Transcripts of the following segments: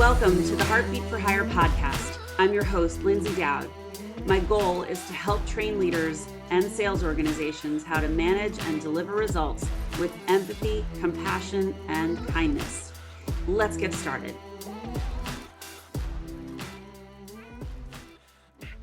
Welcome to the Heartbeat for Hire podcast. I'm your host, Lyndsay Dowd. My goal is to help train leaders and sales organizations how to manage and deliver results with empathy, compassion, and kindness. Let's get started.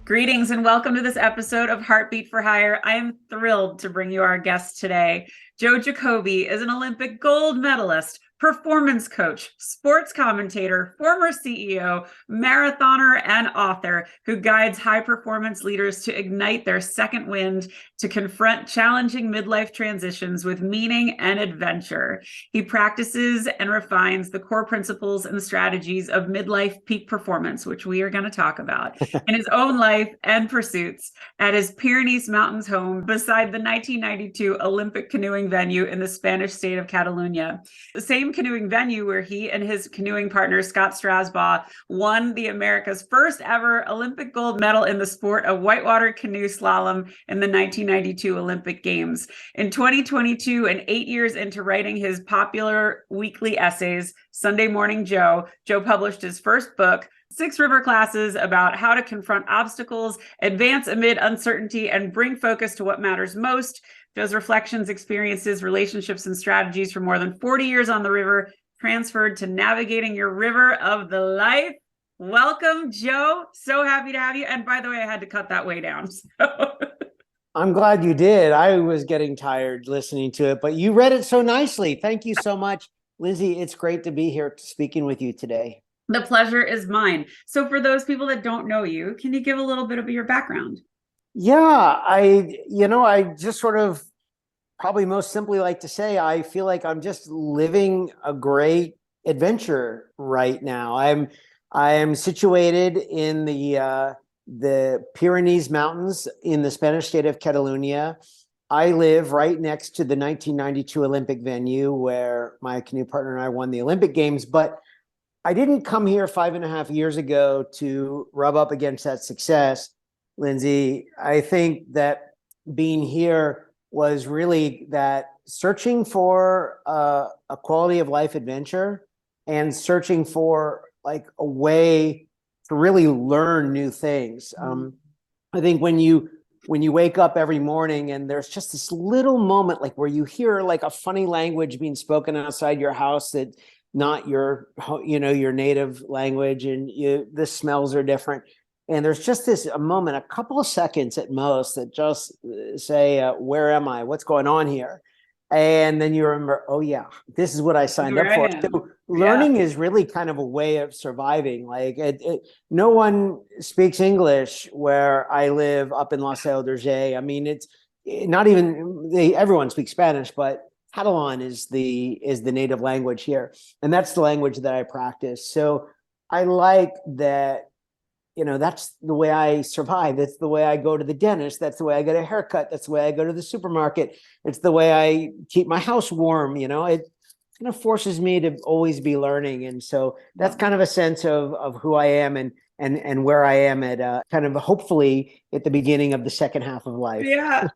Greetings and welcome to this episode of Heartbeat for Hire. I am thrilled to bring you our guest today. Joe Jacobi is an Olympic Gold Medalist, performance coach, sports commentator, former CEO, marathoner, and author who guides high-performance leaders to ignite their second wind to confront challenging midlife transitions with meaning and adventure. He practices and refines the core principles and strategies of midlife peak performance, which we are going to talk about, in his own life and pursuits at his Pyrenees Mountains home beside the 1992 Olympic Canoeing venue in the Spanish state of Catalunya. The same canoeing venue where he and his canoeing partner, Scott Strausbaugh, won the America's first ever Olympic gold medal in the sport of Whitewater Canoe Slalom in the 1992 Olympic Games. In 2022, and 8 years into writing his popular weekly essays, Sunday Morning Joe published his first book, 6 River Classes, about how to confront obstacles, advance amid uncertainty, and bring focus to what matters most. Joe's reflections, experiences, relationships, and strategies for more than 40 years on the river, transferred to navigating your river of the life. Welcome, Joe. So happy to have you. And by the way, I had to cut that way down. So. I'm glad you did. I was getting tired listening to it, but you read it so nicely. Thank you so much, Lyndsay. It's great to be here speaking with you today. The pleasure is mine. So for those people that don't know you, can you give a little bit of your background? Yeah, I just sort of probably most simply like to say, I feel like I'm just living a great adventure right now. I am situated in the Pyrenees Mountains in the Spanish state of Catalunya. I live right next to the 1992 Olympic venue where my canoe partner and I won the Olympic Games, but I didn't come here 5.5 years ago to rub up against that success, Lyndsay. I think that being here was really that searching for a quality of life adventure and searching for like a way to really learn new things. I think when you wake up every morning and there's just this little moment like where you hear like a funny language being spoken outside your house that not your native language, and the smells are different. And there's just a moment, a couple of seconds at most, that just say, where am I? What's going on here? And then you remember, oh yeah, this is what I signed up for. So learning is really kind of a way of surviving. Like no one speaks English where I live up in La Salle d'Urgell. I mean, it's not even, everyone speaks Spanish, but Catalan is the native language here. And that's the language that I practice. So I like that. That's the way I survive. That's the way I go to the dentist. That's the way I get a haircut. That's the way I go to the supermarket. It's the way I keep my house warm. It kind of forces me to always be learning. And so that's kind of a sense of who I am and where I am at kind of hopefully at the beginning of the second half of life. Yeah.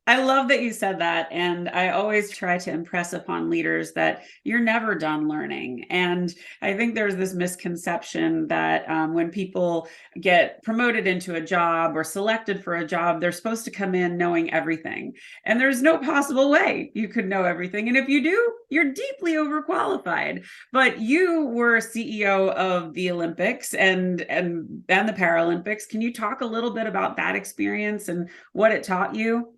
I love that you said that. And I always try to impress upon leaders that you're never done learning. And I think there's this misconception that when people get promoted into a job or selected for a job, they're supposed to come in knowing everything. And there's no possible way you could know everything. And if you do, you're deeply overqualified. But you were CEO of the Olympics and the Paralympics. Can you talk a little bit about that experience and what it taught you?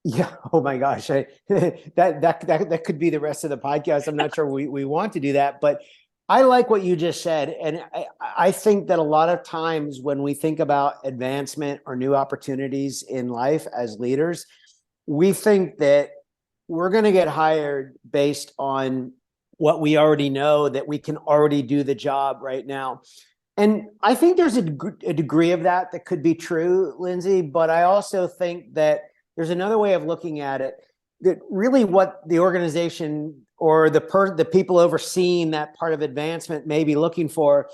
Yeah. Oh my gosh. That could be the rest of the podcast. I'm not sure we want to do that, but I like what you just said. And I think that a lot of times when we think about advancement or new opportunities in life as leaders, we think that we're going to get hired based on what we already know, that we can already do the job right now. And I think there's a degree of that could be true, Lyndsay, but I also think that there's another way of looking at it, that really what the organization or the people overseeing that part of advancement may be looking for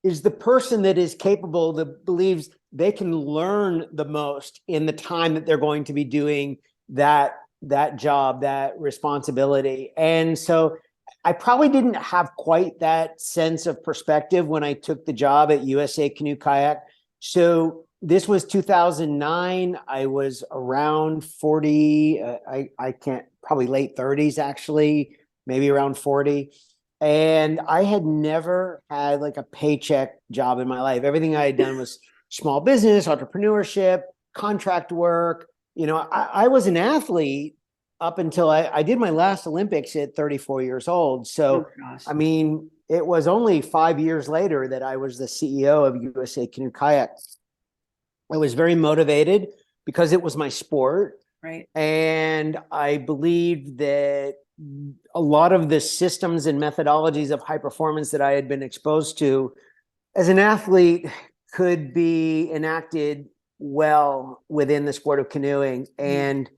is the person that is capable, that believes they can learn the most in the time that they're going to be doing that job, that responsibility. And so I probably didn't have quite that sense of perspective when I took the job at USA Canoe Kayak. So this was 2009. I was around 40. I can't, probably late 30s, actually, maybe around 40. And I had never had like a paycheck job in my life. Everything I had done was small business, entrepreneurship, contract work. I was an athlete up until I did my last Olympics at 34 years old. So, I mean, it was only 5 years later that I was the CEO of USA Canoe Kayak. I was very motivated because it was my sport. Right. And I believed that a lot of the systems and methodologies of high performance that I had been exposed to as an athlete could be enacted well within the sport of canoeing. And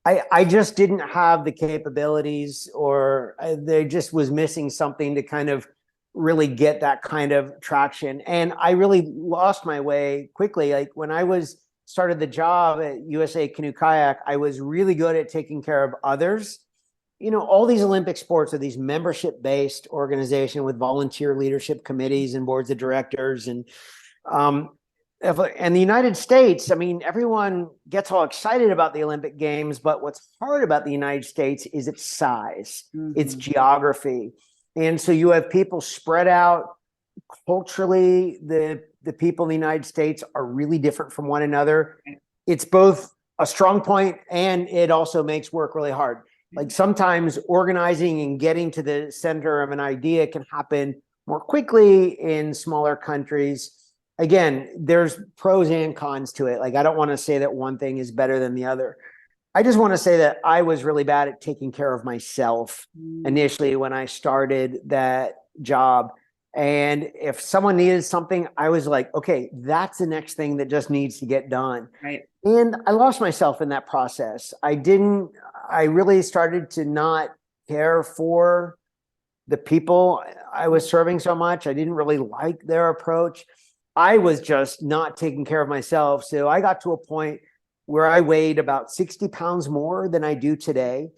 I just didn't have the capabilities, or there just was missing something to kind of really get that kind of traction. And I really lost my way quickly. Like when I started the job at USA Canoe Kayak, I was really good at taking care of others. All these Olympic sports are these membership-based organization with volunteer leadership committees and boards of directors. And the United States, I mean, everyone gets all excited about the Olympic Games, but what's hard about the United States is its size, its geography. And so you have people spread out culturally. The people in the United States are really different from one another. It's both a strong point and it also makes work really hard. Like sometimes organizing and getting to the center of an idea can happen more quickly in smaller countries. Again, there's pros and cons to it. Like, I don't want to say that one thing is better than the other. I just want to say that I was really bad at taking care of myself initially when I started that job. And if someone needed something, I was like, okay, that's the next thing that just needs to get done. Right. And I lost myself in that process. I really started to not care for the people I was serving so much. I didn't really like their approach. I was just not taking care of myself. So I got to a point where I weighed about 60 pounds more than I do today.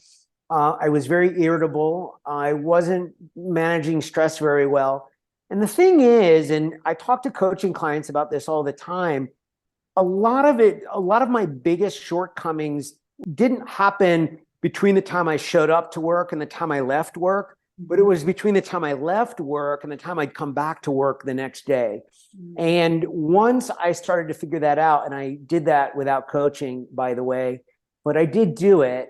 I was very irritable. I wasn't managing stress very well. And the thing is, and I talk to coaching clients about this all the time, a lot of my biggest shortcomings didn't happen between the time I showed up to work and the time I left work, but it was between the time I left work and the time I'd come back to work the next day. And once I started to figure that out, and I did that without coaching, by the way, but I did do it,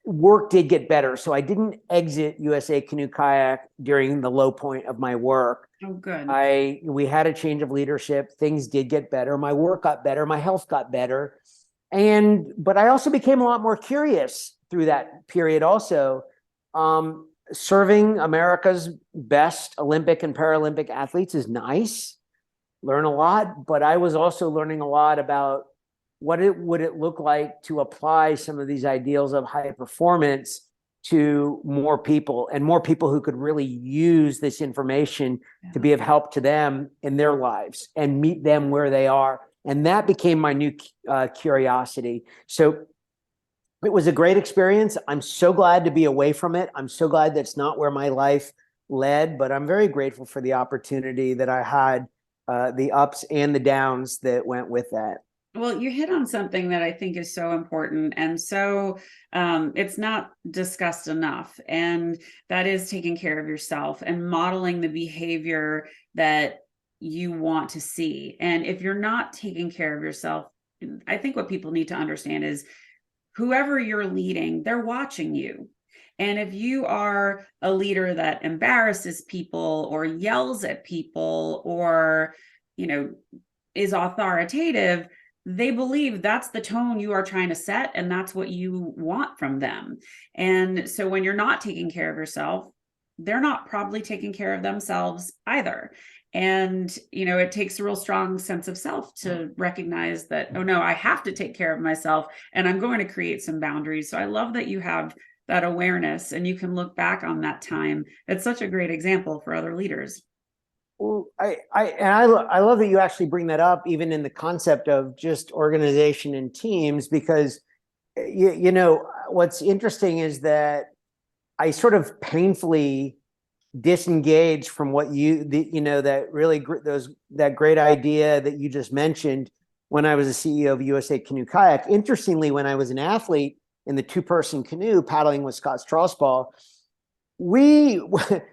work did get better. So I didn't exit USA Canoe Kayak during the low point of my work. Oh, good. We had a change of leadership. Things did get better. My work got better. My health got better. But I also became a lot more curious through that period also. Serving America's best Olympic and Paralympic athletes is nice. Learn a lot, but I was also learning a lot about what would it look like to apply some of these ideals of high performance to more people, and more people who could really use this information to be of help to them in their lives and meet them where they are. And that became my new curiosity. So it was a great experience. I'm so glad to be away from it. I'm so glad that's not where my life led, but I'm very grateful for the opportunity that I had, the ups and the downs that went with that. Well, you hit on something that I think is so important, and so it's not discussed enough, and that is taking care of yourself and modeling the behavior that you want to see. And if you're not taking care of yourself, I think what people need to understand is whoever you're leading, they're watching you. And if you are a leader that embarrasses people or yells at people or, is authoritative, they believe that's the tone you are trying to set, and that's what you want from them. And so when you're not taking care of yourself, they're not probably taking care of themselves either. And, it takes a real strong sense of self to recognize that, oh no, I have to take care of myself and I'm going to create some boundaries. So I love that you have that awareness and you can look back on that time. It's such a great example for other leaders. Well, I love that you actually bring that up, even in the concept of just organization and teams, because what's interesting is that I sort of painfully disengaged from what that really that great idea that you just mentioned when I was a CEO of USA Canoe Kayak. Interestingly, when I was an athlete in the two-person canoe paddling with Scott Strausbaugh, we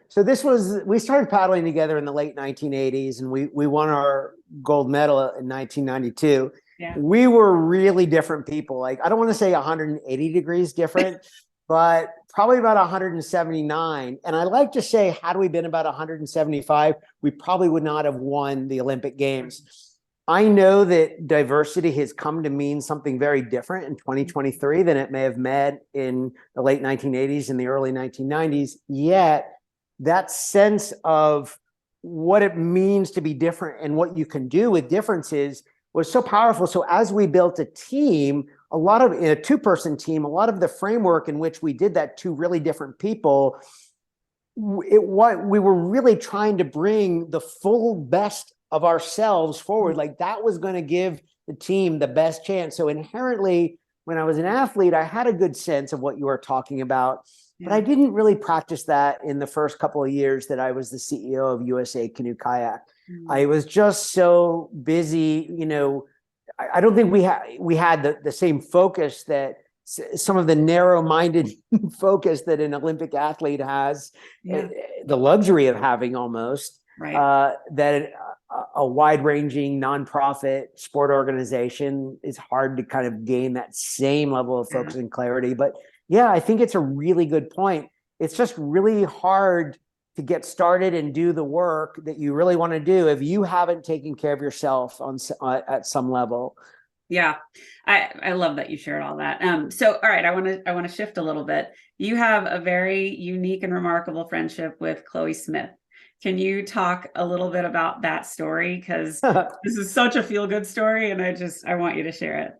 started paddling together in the late 1980s, and we won our gold medal in 1992. Yeah. We were really different people. Like, I don't want to say 180 degrees different, but probably about 179. And I like to say, had we been about 175, we probably would not have won the Olympic Games. I know that diversity has come to mean something very different in 2023 than it may have meant in the late 1980s and the early 1990s. Yet that sense of what it means to be different and what you can do with differences was so powerful. So as we built a team, in a two-person team, a lot of the framework in which we did that, two really different people, we were really trying to bring the full best of ourselves forward. Like, that was going to give the team the best chance. So inherently, when I was an athlete, I had a good sense of what you were talking about, but I didn't really practice that in the first couple of years that I was the CEO of USA Canoe Kayak. I was just so busy, I don't think we had the same focus that some of the narrow-minded focus that an Olympic athlete has, the luxury of having almost, that a wide-ranging nonprofit sport organization is hard to kind of gain that same level of focus and clarity. But yeah, I think it's a really good point. It's just really hard to get started and do the work that you really want to do if you haven't taken care of yourself at some level. Yeah, I love that you shared all that. So, all right, I want to shift a little bit. You have a very unique and remarkable friendship with Chloe Smith. Can you talk a little bit about that story? Because this is such a feel-good story, and I want you to share it.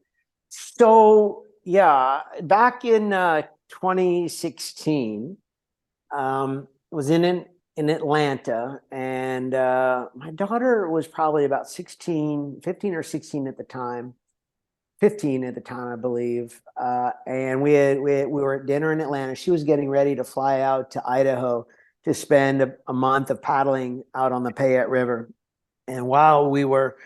So yeah, back in 2016, was in Atlanta, and my daughter was probably about 15 or 16 at the time. 15 at the time, I believe. And we were at dinner in Atlanta. She was getting ready to fly out to Idaho to spend a month of paddling out on the Payette River. And while we were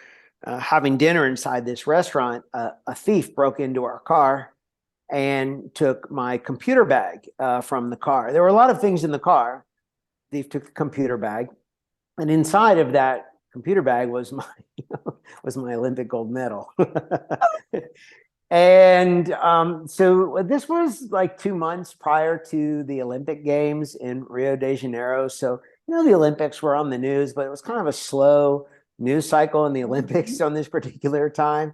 having dinner inside this restaurant, a thief broke into our car and took my computer bag from the car. There were a lot of things in the car. The thief took the computer bag, and inside of that computer bag was my Olympic gold medal. And so this was like 2 months prior to the Olympic Games in Rio de Janeiro. So, the Olympics were on the news, but it was kind of a slow news cycle in the Olympics on this particular time.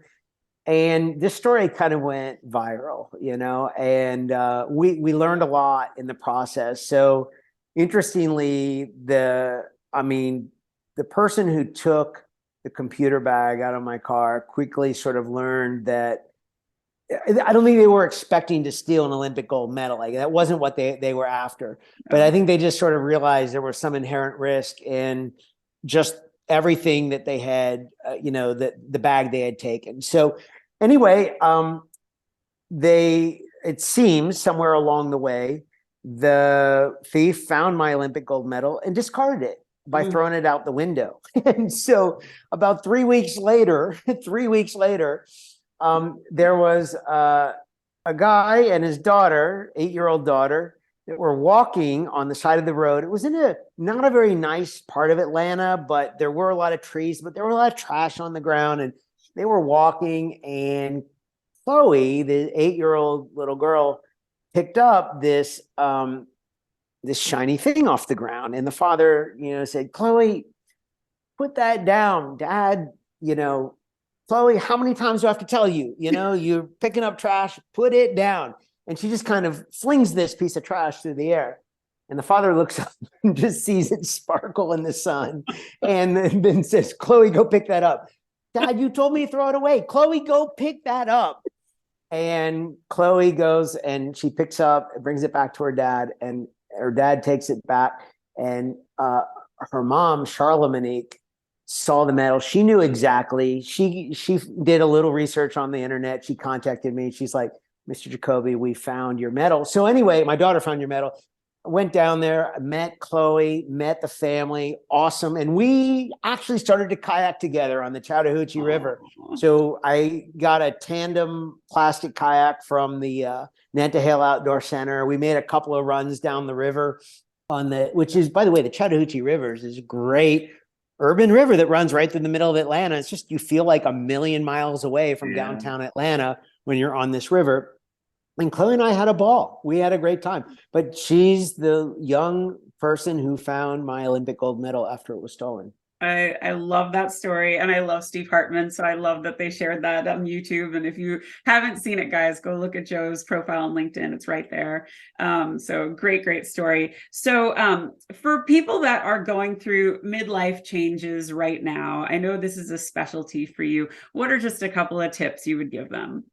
And this story kind of went viral, and we learned a lot in the process. So interestingly, the person who took the computer bag out of my car quickly sort of learned that I don't think they were expecting to steal an Olympic gold medal. Like, that wasn't what they were after. But I think they just sort of realized there was some inherent risk in just everything that they had, the bag they had taken. So anyway, it seems somewhere along the way, the thief found my Olympic gold medal and discarded it by throwing it out the window. And so about 3 weeks later, there was a guy and his daughter, 8-year-old daughter, that were walking on the side of the road. It was in not a very nice part of Atlanta, but there were a lot of trees, but there were a lot of trash on the ground, and they were walking, and Chloe, the 8-year-old little girl, picked up this shiny thing off the ground. And the father, said, "Chloe, put that down, Dad. Chloe, how many times do I have to tell you? You're picking up trash, put it down." And she just kind of flings this piece of trash through the air. And the father looks up and just sees it sparkle in the sun, and then says, "Chloe, go pick that up." "Dad, you told me to throw it away. Chloe, go pick that up." And Chloe goes and she picks up, brings it back to her dad, and her dad takes it back. And her mom, Charlamagne, saw the medal. She knew exactly. She did a little research on the internet. She contacted me. She's like, "Mr. Jacobi, we found your medal." So anyway, my daughter found your medal. went down there, met Chloe, met the family, awesome. And we actually started to kayak together on the Chattahoochee River. So I got a tandem plastic kayak from the Nantahala Outdoor Center. We made a couple of runs down the river which is, by the way, the Chattahoochee Rivers is a great urban river that runs right through the middle of Atlanta. It's just, you feel like a million miles away from downtown Atlanta when you're on this river. And Chloe and I had a ball. We had a great time. But she's the young person who found my Olympic gold medal after it was stolen. I love that story, and I love Steve Hartman. So I love that they shared that on YouTube. And if you haven't seen it, guys, go look at Joe's profile on LinkedIn. It's right there. So great story. So for people that are going through midlife changes right now, I know this is a specialty for you. What are just a couple of tips you would give them?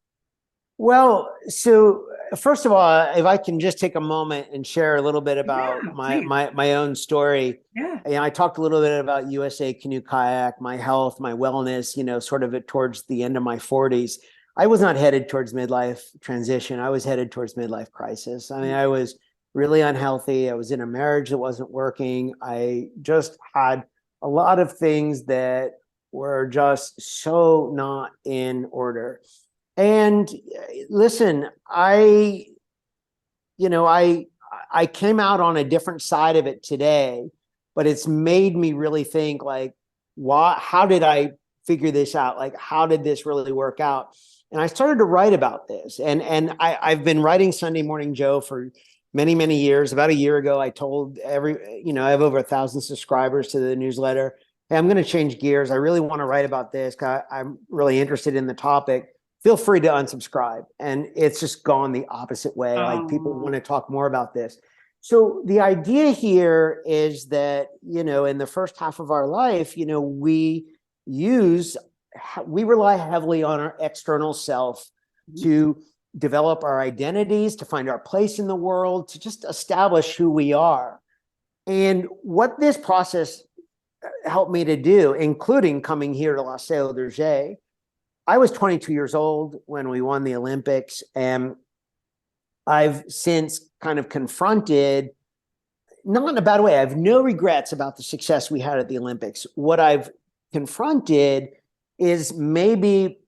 Well, so first of all, if I can just take a moment and share a little bit about my own story. Yeah. I talked a little bit about USA Canoe Kayak, my health, my wellness, sort of towards the end of my 40s. I was not headed towards midlife transition. I was headed towards midlife crisis. I mean, I was really unhealthy. I was in a marriage that wasn't working. I just had a lot of things that were just so not in order. And listen, I came out on a different side of it today, but it's made me really think, like, how did I figure this out? Like, how did this really work out? And I started to write about this. And I've been writing Sunday Morning Joe for many, many years. About a year ago, I told I have over 1,000 subscribers to the newsletter. Hey, I'm going to change gears. I really want to write about this. I'm really interested in the topic. Feel free to unsubscribe. And it's just gone the opposite way. Like, people want to talk more about this. So the idea here is that, in the first half of our life, we rely heavily on our external self to develop our identities, to find our place in the world, to just establish who we are. And what this process helped me to do, including coming here to La Salle d'Urgell, I was 22 years old when we won the Olympics, and I've since kind of confronted, not in a bad way, I have no regrets about the success we had at the Olympics. What I've confronted is maybe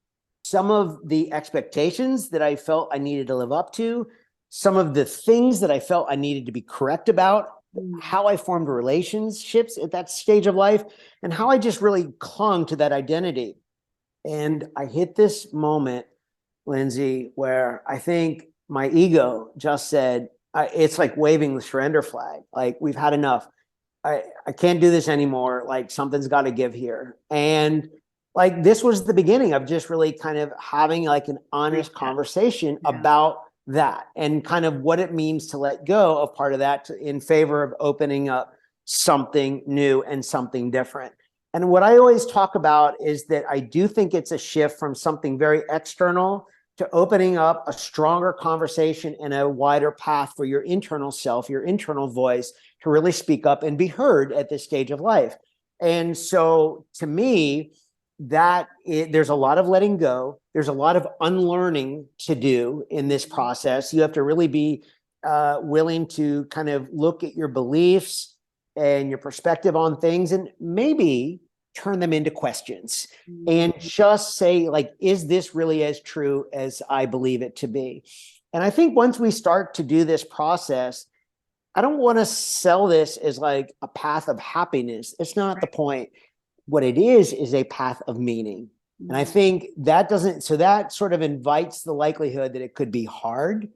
some of the expectations that I felt I needed to live up to, some of the things that I felt I needed to be correct about, how I formed relationships at that stage of life, and how I just really clung to that identity. And I hit this moment, Lyndsay, where I think my ego just said, it's like waving the surrender flag. Like, we've had enough. I can't do this anymore. Like, something's got to give here. And like, this was the beginning of just really kind of having like an honest conversation about that and kind of what it means to let go of part of that in favor of opening up something new and something different. And what I always talk about is that I do think it's a shift from something very external to opening up a stronger conversation and a wider path for your internal self, your internal voice, to really speak up and be heard at this stage of life. And so to me, there's a lot of letting go. There's a lot of unlearning to do in this process. You have to really be willing to kind of look at your beliefs and your perspective on things, and maybe turn them into questions and just say, like, is this really as true as I believe it to be? And I think once we start to do this process, I don't want to sell this as like a path of happiness. It's not the point. What it is a path of meaning. And I think that that sort of invites the likelihood that it could be hard.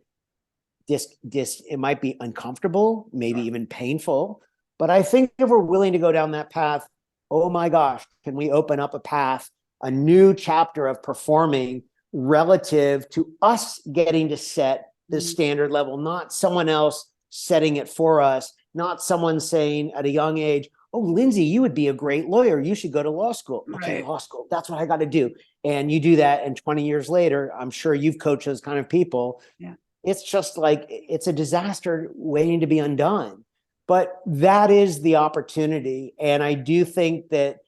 It might be uncomfortable, maybe even painful. But I think if we're willing to go down that path, oh my gosh, can we open up a path, a new chapter of performing relative to us getting to set the standard level, not someone else setting it for us, not someone saying at a young age, oh, Lyndsay, you would be a great lawyer. You should go to law school. Okay, law school. That's what I got to do. And you do that, and 20 years later, I'm sure you've coached those kind of people. Yeah. It's just like, it's a disaster waiting to be undone. But that is the opportunity. And I do think that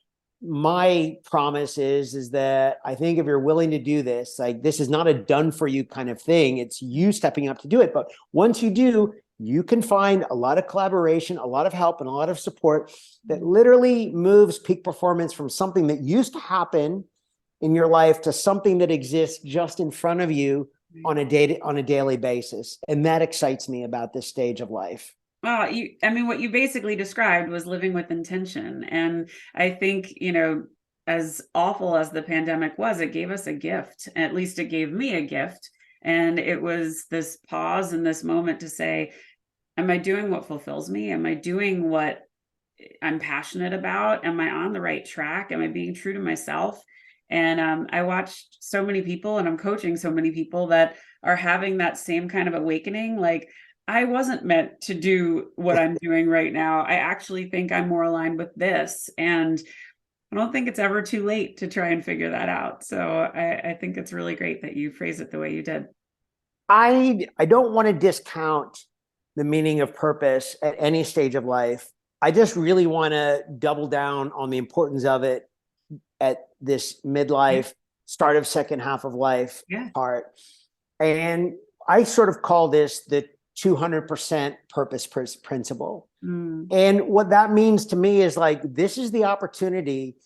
my promise is that I think if you're willing to do this, like, this is not a done for you kind of thing. It's you stepping up to do it. But once you do, you can find a lot of collaboration, a lot of help, and a lot of support that literally moves peak performance from something that used to happen in your life to something that exists just in front of you on a daily basis. And that excites me about this stage of life. Well, I mean, what you basically described was living with intention. And I think, as awful as the pandemic was, it gave us a gift. At least it gave me a gift. And it was this pause and this moment to say, am I doing what fulfills me? Am I doing what I'm passionate about? Am I on the right track? Am I being true to myself? And I watched so many people, and I'm coaching so many people that are having that same kind of awakening. Like, I wasn't meant to do what I'm doing right now. I actually think I'm more aligned with this. And I don't think it's ever too late to try and figure that out. So I think it's really great that you phrase it the way you did. I don't want to discount the meaning of purpose at any stage of life. I just really want to double down on the importance of it at this midlife, start of second half of life part. And I sort of call this the 200% purpose principle. And what that means to me is like, this is the opportunity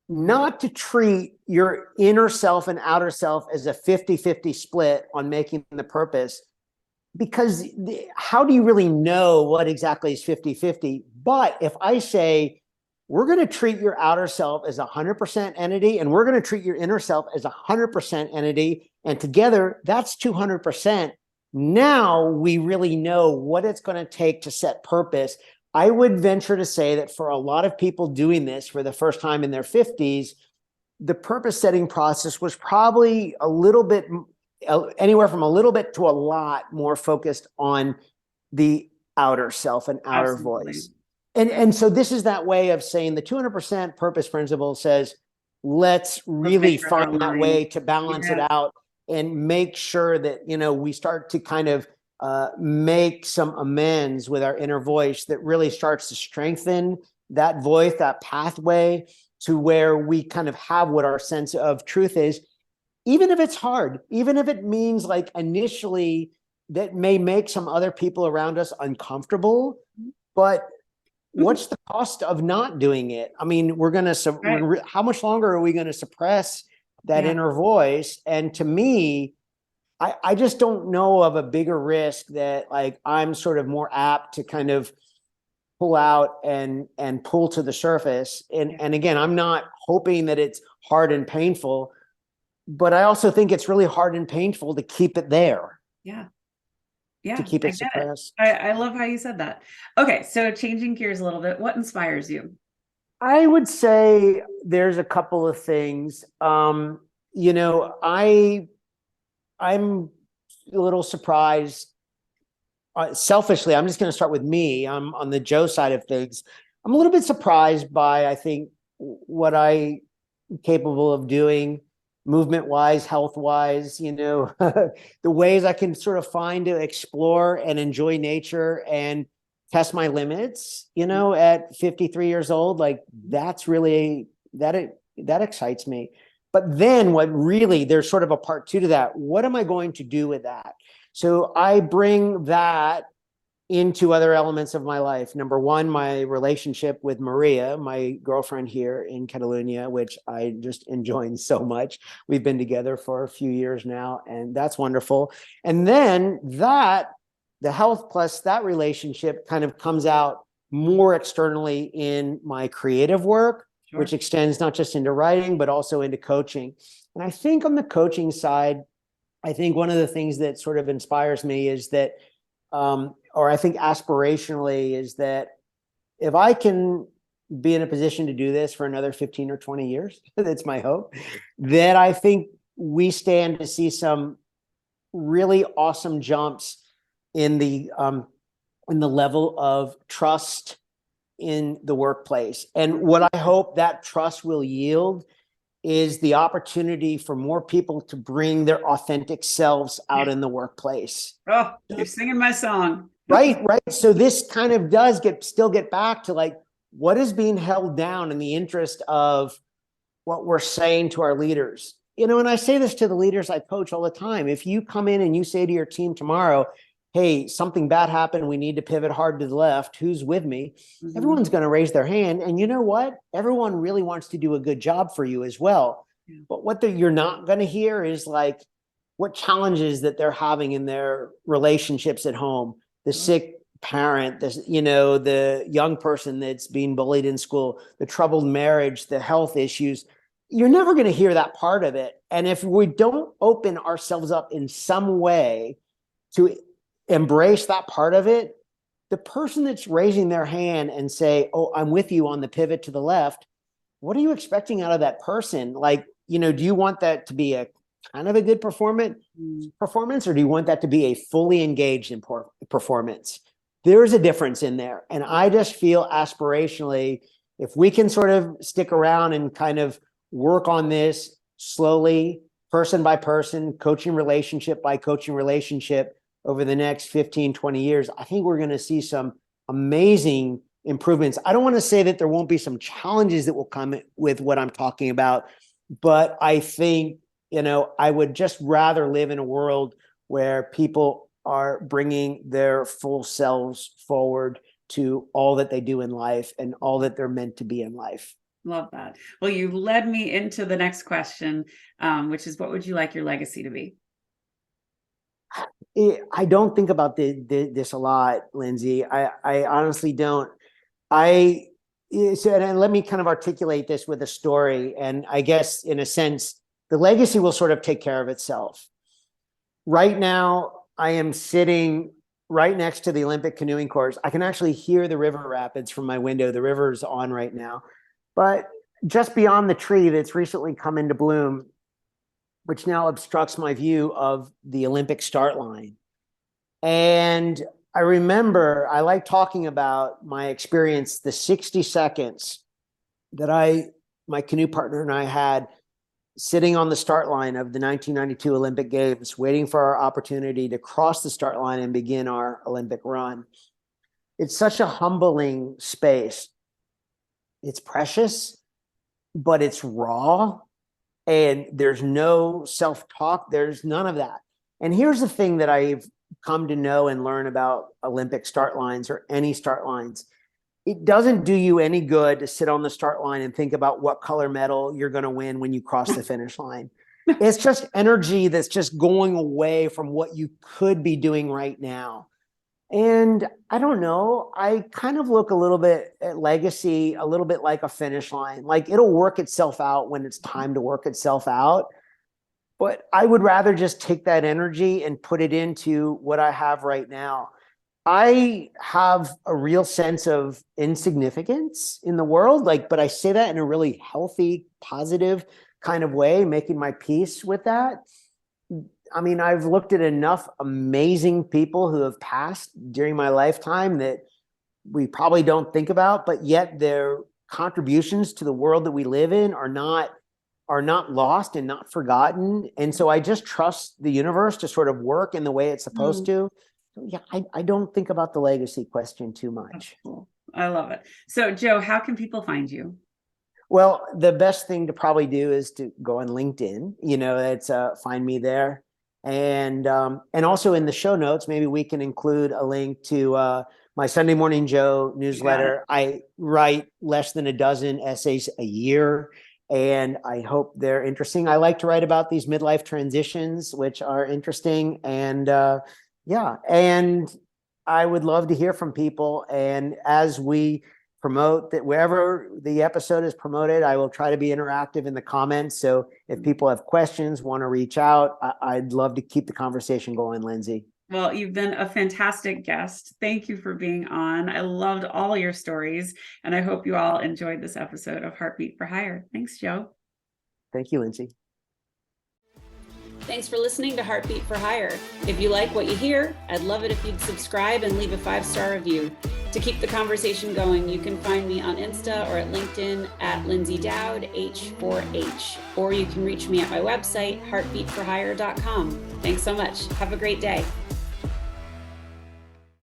not to treat your inner self and outer self as a 50-50 split on making the purpose, because how do you really know what exactly is 50-50? But if I say, we're going to treat your outer self as 100% entity, and we're going to treat your inner self as 100% entity, and together that's 200%. Now we really know what it's going to take to set purpose. I would venture to say that for a lot of people doing this for the first time in their 50s, the purpose setting process was probably a little bit, anywhere from a little bit to a lot more focused on the outer self and outer voice. And so this is that way of saying the 200% purpose principle says, let's really find that way to balance it out and make sure that, we start to kind of make some amends with our inner voice that really starts to strengthen that voice, that pathway to where we kind of have what our sense of truth is, even if it's hard, even if it means like initially that may make some other people around us uncomfortable, but what's the cost of not doing it? I mean, how much longer are we going to suppress that inner voice? And to me, I just don't know of a bigger risk that like I'm sort of more apt to kind of pull out and pull to the surface. And again, I'm not hoping that it's hard and painful, but I also think it's really hard and painful to keep it there. Yeah. To keep it suppressed. I love how you said that. Okay. So changing gears a little bit, what inspires you? I would say there's a couple of things. I'm a little surprised. Selfishly, I'm just going to start with me. I'm on the Joe side of things. I'm a little bit surprised by, I think, what I'm capable of doing movement-wise, health-wise, the ways I can sort of find to explore and enjoy nature and test my limits, at 53 years old. Like that's really, that excites me. But then there's sort of a part two to that. What am I going to do with that? So I bring that into other elements of my life. Number one, my relationship with Maria, my girlfriend here in Catalunya, which I just enjoy so much. We've been together for a few years now, and that's wonderful. And then the health plus that relationship kind of comes out more externally in my creative work, which extends not just into writing, but also into coaching. And I think on the coaching side, I think one of the things that sort of inspires me is that, or I think aspirationally, is that if I can be in a position to do this for another 15 or 20 years, that's my hope, that I think we stand to see some really awesome jumps in the level of trust in the workplace. And what I hope that trust will yield is the opportunity for more people to bring their authentic selves out in the workplace. Oh, you're singing my song. Right. So this kind of does still get back to like, what is being held down in the interest of what we're saying to our leaders? And I say this to the leaders I coach all the time. If you come in and you say to your team tomorrow, hey, something bad happened, we need to pivot hard to the left, who's with me? Mm-hmm. Everyone's going to raise their hand. And you know what? Everyone really wants to do a good job for you as well. Yeah. But what you're not going to hear is like what challenges that they're having in their relationships at home, the sick parent, the young person that's being bullied in school, the troubled marriage, the health issues. You're never going to hear that part of it. And if we don't open ourselves up in some way to embrace that part of it, the person that's raising their hand and say, oh, I'm with you on the pivot to the left, what are you expecting out of that person? Like, do you want that to be a kind of a good performance, or do you want that to be a fully engaged performance? There's a difference in there. And I just feel aspirationally, if we can sort of stick around and kind of work on this slowly, person by person, coaching relationship by coaching relationship over the next 15, 20 years, I think we're going to see some amazing improvements. I don't want to say that there won't be some challenges that will come with what I'm talking about, but I think, I would just rather live in a world where people are bringing their full selves forward to all that they do in life and all that they're meant to be in life. Love that. Well, you led me into the next question, which is, what would you like your legacy to be? I don't think about this a lot, Lyndsay. I honestly don't. And let me kind of articulate this with a story. And I guess in a sense, the legacy will sort of take care of itself. Right now, I am sitting right next to the Olympic canoeing course. I can actually hear the river rapids from my window. The river's on right now. But just beyond the tree that's recently come into bloom, which now obstructs my view of the Olympic start line. And I remember, I like talking about my experience, the 60 seconds that my canoe partner and I had sitting on the start line of the 1992 Olympic Games, waiting for our opportunity to cross the start line and begin our Olympic run. It's such a humbling space. It's precious, but it's raw, and there's no self-talk. There's none of that. And here's the thing that I've come to know and learn about Olympic start lines, or any start lines. It doesn't do you any good to sit on the start line and think about what color medal you're going to win when you cross the finish line. It's just energy that's just going away from what you could be doing right now. And I don't know, I kind of look a little bit at legacy, a little bit like a finish line. Like, it'll work itself out when it's time to work itself out. But I would rather just take that energy and put it into what I have right now. I have a real sense of insignificance in the world, but I say that in a really healthy, positive kind of way, making my peace with that. I mean, I've looked at enough amazing people who have passed during my lifetime that we probably don't think about, but yet their contributions to the world that we live in are not lost and not forgotten. And so I just trust the universe to sort of work in the way it's supposed to. So yeah, I don't think about the legacy question too much. Cool. I love it. So Joe, how can people find you? Well, the best thing to probably do is to go on LinkedIn. It's find me there. And also in the show notes, maybe we can include a link to my Sunday Morning Joe newsletter. I write less than a dozen essays a year, and I hope they're interesting. I like to write about these midlife transitions, which are interesting. And and I would love to hear from people. And as we promote that, wherever the episode is promoted, I will try to be interactive in the comments. So if people have questions, want to reach out, I'd love to keep the conversation going, Lyndsay. Well, you've been a fantastic guest. Thank you for being on. I loved all your stories, and I hope you all enjoyed this episode of Heartbeat for Hire. Thanks, Joe. Thank you, Lyndsay. Thanks for listening to Heartbeat for Hire. If you like what you hear, I'd love it if you'd subscribe and leave a 5-star review. To keep the conversation going, you can find me on Insta or at LinkedIn at Lyndsay Dowd, H4H, or you can reach me at my website, heartbeatforhire.com. Thanks so much. Have a great day.